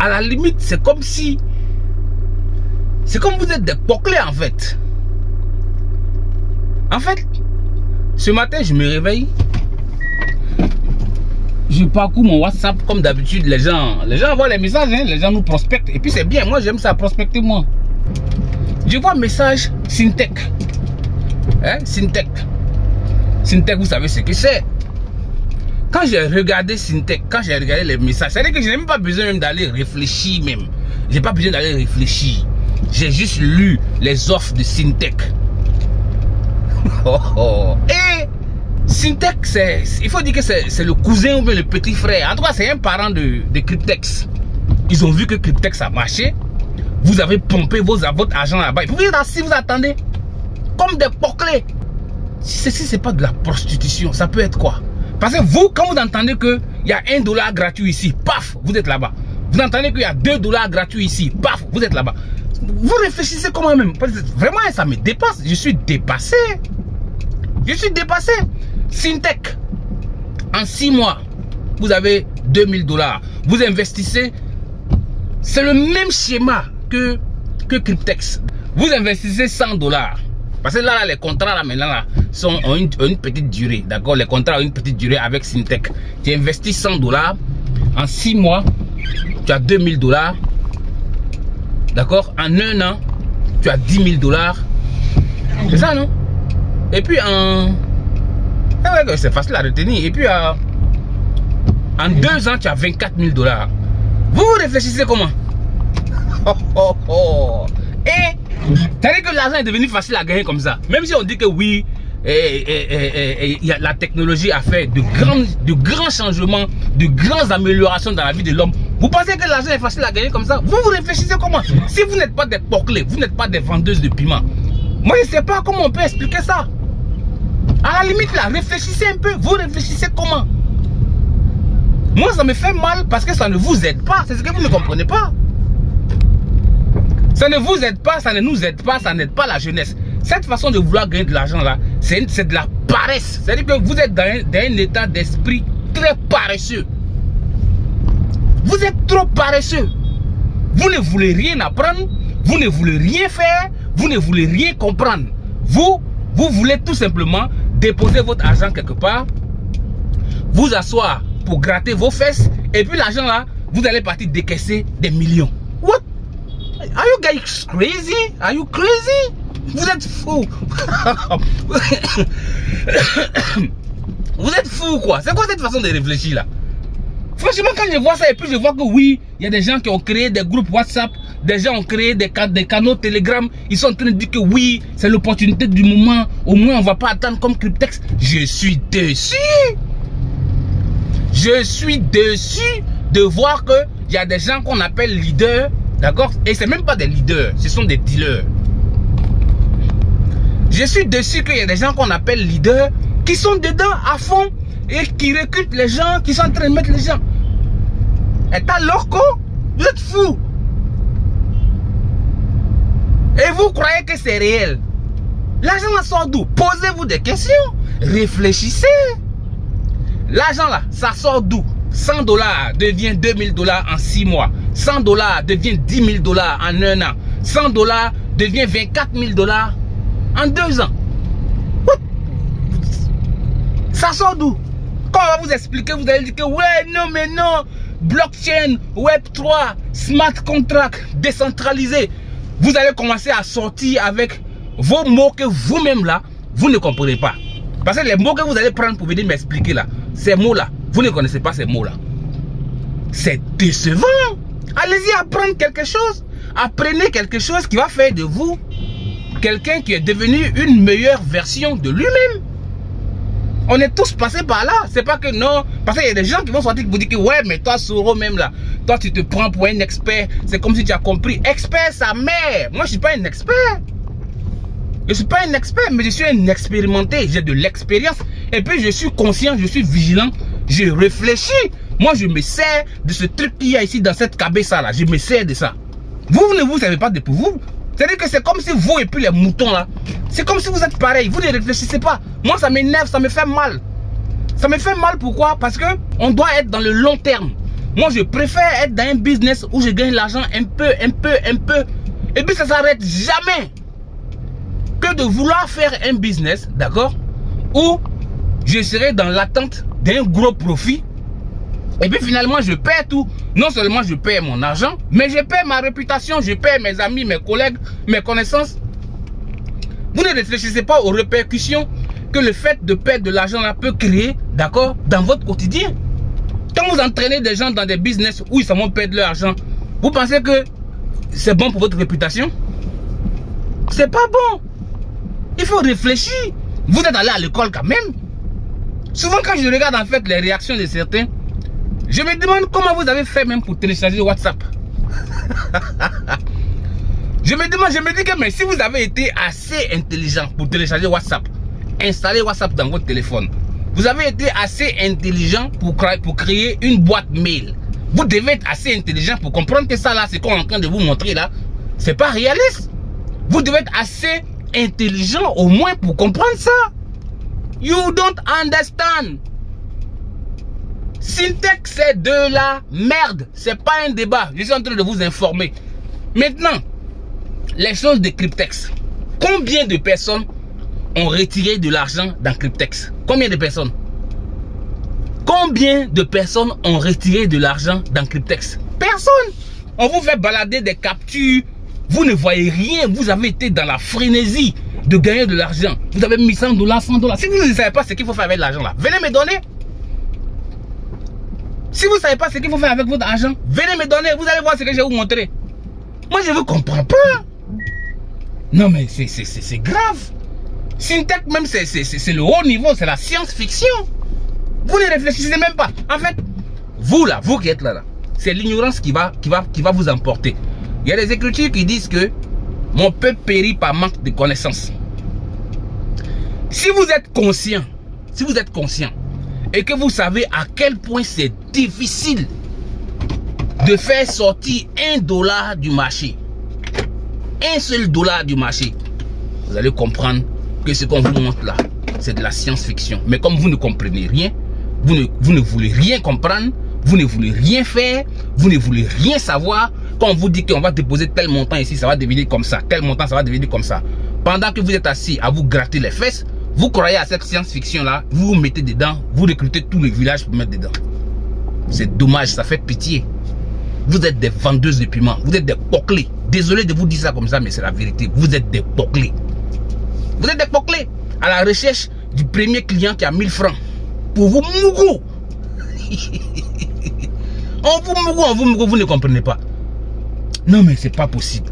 À la limite, c'est comme si... C'est comme vous êtes des poclés en fait. En fait, ce matin, je me réveille. Je parcours mon WhatsApp comme d'habitude. Les gens envoient les messages, hein, les gens nous prospectent. Et puis c'est bien, moi j'aime ça, prospecter moi. Je vois un message Syntec. Hein, Syntec. Syntec, vous savez ce que c'est. Quand j'ai regardé Syntec, quand j'ai regardé les messages, c'est-à-dire que je n'ai même pas besoin même d'aller réfléchir même. J'ai pas besoin d'aller réfléchir. J'ai juste lu les offres de Syntec. Et Syntec, il faut dire que c'est le cousin ou bien le petit frère. En tout cas, c'est un parent de Cryptex. Ils ont vu que Cryptex a marché. Vous avez pompé votre argent là-bas. Vous êtes assis, vous attendez. Comme des poclés. Si c'est pas de la prostitution, ça peut être quoi? Parce que vous, quand vous entendez qu'il y a $1 gratuit ici, paf, vous êtes là-bas. Vous entendez qu'il y a $2 gratuits ici, paf, vous êtes là-bas. Vous réfléchissez comment même? Vraiment, ça me dépasse. Je suis dépassé. Je suis dépassé. Syntec, en 6 mois, vous avez $2000. Vous investissez. C'est le même schéma que Cryptex. Vous investissez $100. Parce que là, les contrats là maintenant là, ont une petite durée. D'accord? Les contrats ont une petite durée avec Syntec. Tu investis $100. En 6 mois, tu as $2000. D'accord? En 1 an, tu as $10 000. C'est ça, non? Et puis c'est facile à retenir. Et puis en 2 ans, tu as $24 000. Vous réfléchissez comment? Et c'est-à-dire que l'argent est devenu facile à gagner comme ça. Même si on dit que oui, la technologie a fait de grands changements, de grandes améliorations dans la vie de l'homme. Vous pensez que l'argent est facile à gagner comme ça? Vous réfléchissez comment? Si vous n'êtes pas des poclés, vous n'êtes pas des vendeuses de piment. Moi, je ne sais pas comment on peut expliquer ça. À la limite, là, réfléchissez un peu. Vous réfléchissez comment? Moi, ça me fait mal parce que ça ne vous aide pas. C'est ce que vous ne comprenez pas. Ça ne vous aide pas, ça ne nous aide pas, ça n'aide pas la jeunesse. Cette façon de vouloir gagner de l'argent là, c'est de la paresse. C'est-à-dire que vous êtes dans un état d'esprit très paresseux. Vous êtes trop paresseux. Vous ne voulez rien apprendre, vous ne voulez rien faire, vous ne voulez rien comprendre. Vous voulez tout simplement déposer votre argent quelque part, vous asseoir pour gratter vos fesses, et puis l'argent là, vous allez partir décaisser des millions. What? Are you guys crazy? Are you crazy? Vous êtes fous. Vous êtes fous quoi? C'est quoi cette façon de réfléchir là? Franchement, quand je vois ça et puis je vois que oui, il y a des gens qui ont créé des groupes WhatsApp, des gens ont créé des canaux Telegram, ils sont en train de dire que oui, c'est l'opportunité du moment, au moins on va pas attendre comme Cryptex. Je suis déçu. Je suis déçu de voir que il y a des gens qu'on appelle leaders, d'accord? Et c'est même pas des leaders, ce sont des dealers. Je suis déçu qu'il y a des gens qu'on appelle leaders qui sont dedans à fond et qui recrutent les gens, qui sont en train de mettre les gens. Et t'as loco? Vous êtes fous. Et vous croyez que c'est réel? L'argent là sort d'où? Posez-vous des questions. Réfléchissez. L'argent là, ça sort d'où? $100 devient $2000 en 6 mois. $100 devient $10 000 en 1 an. $100 devient $24 000 en 2 ans. What? Ça sort d'où? Quand on va vous expliquer, vous allez dire que ouais, non, mais non. Blockchain, Web3, smart contract, décentralisé. Vous allez commencer à sortir avec vos mots que vous-même là, vous ne comprenez pas. Parce que les mots que vous allez prendre pour venir m'expliquer là, ces mots-là, vous ne connaissez pas ces mots-là. C'est décevant. Allez-y apprendre quelque chose. Apprenez quelque chose qui va faire de vous quelqu'un qui est devenu une meilleure version de lui-même. On est tous passés par là. C'est pas que non. Parce qu'il y a des gens qui vont sortir et vous dire que ouais, mais toi, Soro, même là, toi, tu te prends pour un expert. C'est comme si tu as compris. Expert, sa mère. Moi, je suis pas un expert. Je suis pas un expert, mais je suis un expérimenté. J'ai de l'expérience. Et puis, je suis conscient, je suis vigilant. Je réfléchis. Moi, je me sers de ce truc qu'il y a ici dans cette cabessa là. Je me sers de ça. Vous ne vous savez pas de pour vous. C'est-à-dire que c'est comme si vous et puis les moutons là, c'est comme si vous êtes pareil, vous ne réfléchissez pas. Moi ça m'énerve, ça me fait mal. Ça me fait mal pourquoi? Parce que on doit être dans le long terme. Moi, je préfère être dans un business où je gagne l'argent un peu. Et puis, ça s'arrête jamais. Que de vouloir faire un business, d'accord, où je serai dans l'attente d'un gros profit. Et puis, finalement, je perds tout. Non seulement je perds mon argent, mais je perds ma réputation, je perds mes amis, mes collègues, mes connaissances. Vous ne réfléchissez pas aux répercussions que le fait de perdre de l'argent là peut créer, d'accord, dans votre quotidien. Quand vous entraînez des gens dans des business où ils s'en vont perdre leur argent, vous pensez que c'est bon pour votre réputation? C'est pas bon. Il faut réfléchir. Vous êtes allé à l'école quand même. Souvent quand je regarde en fait les réactions de certains, je me demande comment vous avez fait même pour télécharger WhatsApp. Je me dis que mais si vous avez été assez intelligent pour télécharger WhatsApp, installer WhatsApp dans votre téléphone, vous avez été assez intelligent pour créer une boîte mail. Vous devez être assez intelligent pour comprendre que ça là, c'est qu'on est en train de vous montrer là, c'est pas réaliste. Vous devez être assez intelligent au moins pour comprendre ça. You don't understand. Syntex, c'est de la merde. C'est pas un débat. Je suis en train de vous informer. Maintenant, les choses de Cryptex. Combien de personnes ont retiré de l'argent dans Cryptex? Combien de personnes? Combien de personnes ont retiré de l'argent dans Cryptex? Personne. On vous fait balader des captures. Vous ne voyez rien. Vous avez été dans la frénésie de gagner de l'argent. Vous avez mis 100 $, 100 $. Si vous ne savez pas ce qu'il faut faire avec l'argent là, venez me donner. Si vous ne savez pas ce qu'il faut faire avec votre argent, venez me donner. Vous allez voir ce que je vais vous montrer. Moi, je ne vous comprends pas. Non, mais c'est grave. Syntex, même, c'est le haut niveau. C'est la science-fiction. Vous ne réfléchissez même pas. En fait, vous là, vous qui êtes là, c'est l'ignorance qui va vous emporter. Il y a des écritures qui disent que mon peuple périt par manque de connaissances. Si vous êtes conscient, et que vous savez à quel point c'est difficile de faire sortir $1 du marché, un seul dollar du marché, vous allez comprendre que ce qu'on vous montre là, c'est de la science-fiction. Mais comme vous ne comprenez rien, vous ne voulez rien comprendre, vous ne voulez rien faire, vous ne voulez rien savoir. Quand on vous dit qu'on va déposer tel montant ici, ça va devenir comme ça, tel montant, ça va devenir comme ça. Pendant que vous êtes assis à vous gratter les fesses, vous croyez à cette science-fiction là, vous vous mettez dedans, vous recrutez tous les villages pour mettre dedans. C'est dommage, ça fait pitié. Vous êtes des vendeuses de piment, vous êtes des poclés. Désolé de vous dire ça comme ça, mais c'est la vérité. Vous êtes des poclés. Vous êtes des poclés à la recherche du premier client qui a 1000 francs. Pour vous mougou. On vous mougou, vous ne comprenez pas. Non mais c'est pas possible.